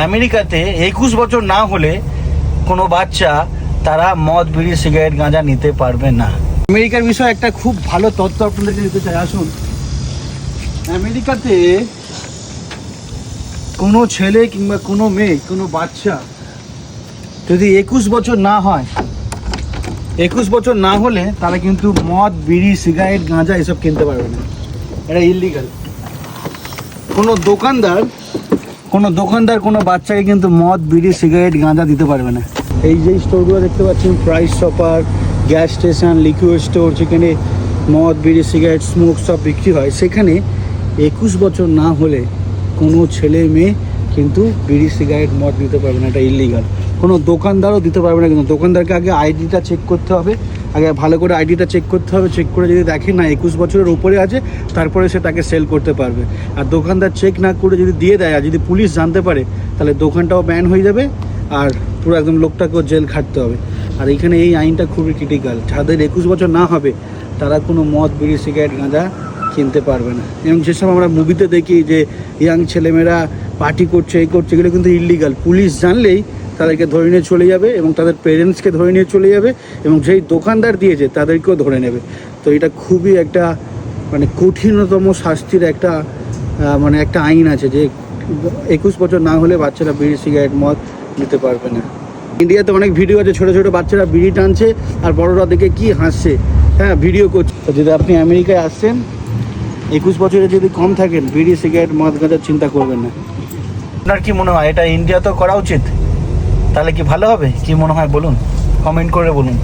আমেরিকাতে 21 বছর না হলে কোনো বাচ্চা তারা মদ বিড়ি সিগারেট গাঁজা নিতে পারবে না। আমেরিকার বিষয়ে একটা খুব ভালো তথ্য আপনাদেরকে দিতে চাই। আসুন, আমেরিকাতে কোনো ছেলে কিংবা কোনো মেয়ে, কোনো বাচ্চা যদি 21 বছর না হয়, 21 বছর না হলে তারা কিন্তু মদ বিড়ি সিগারেট গাঁজা এসব কিনতে পারবে না। এটা ইললিগাল। কোনো দোকানদার কোনো বাচ্চাকে কিন্তু মদ বিড়ি সিগারেট গাঁজা দিতে পারবে না। এই যে স্টোরগুলো দেখতে পাচ্ছেন, price shopper, gas station, liquid store, যেখানে মদ বিড়ি সিগারেট স্মোক সব বিক্রি হয়, সেখানে 21 বছর না হলে কোনো ছেলে মেয়ে কিন্তু বিড়ি সিগারেট মদ দিতে পারবে না। এটা ইললিগাল। কোনো দোকানদারও দিতে পারবে না। কিন্তু দোকানদারকে আগে আইডিটা চেক করতে হবে, আগে ভালো করে আইডিটা চেক করতে হবে। চেক করে যদি দেখে না 21 বছরের উপরে আছে, তারপরে সে তাকে সেল করতে পারবে। আর দোকানদার চেক না করে যদি দিয়ে দেয়, আর যদি পুলিশ জানতে পারে, তাহলে দোকানটাও ব্যান হয়ে যাবে আর পুরো একদম লোকটাকেও জেল খাটতে হবে। আর এইখানে এই আইনটা খুবই ক্রিটিক্যাল। যাদের 21 বছর না হবে তারা কোনো মদ বিড়ি সিগারেট গাঁজা কিনতে পারবে না। এবং যেসব আমরা মুভিতে দেখি যে ইয়াং ছেলেমেয়েরা পার্টি করছে, এই করছে, এগুলো কিন্তু ইললিগাল। পুলিশ জানলেই তাদেরকে ধরে নিয়ে চলে যাবে এবং তাদের পেরেন্টসকে ধরে নিয়ে চলে যাবে এবং যেই দোকানদার দিয়েছে তাদেরকেও ধরে নেবে। তো এটা খুবই একটা কঠিনতম শাস্তির একটা একটা আইন আছে যে 21 বছর না হলে বাচ্চারা বিড়ি সিগারেট মদ নিতে পারবে না। ইন্ডিয়াতে অনেক ভিডিও আছে, ছোটো ছোটো বাচ্চারা বিড়ি টানছে আর বড়রা দেখে কি হাসছে, হ্যাঁ, ভিডিও করছে। তো যদি আপনি আমেরিকায় আসছেন, 21 বছরে যদি কম থাকেন, বিড়ি সিগারেট মদ গাঁজার চিন্তা করবেন না। আপনার কি মনে হয় এটা ইন্ডিয়াতেও করা উচিত? তাহলে কি ভালো হবে? কি মনে হয় বলুন, কমেন্ট করে বলুন।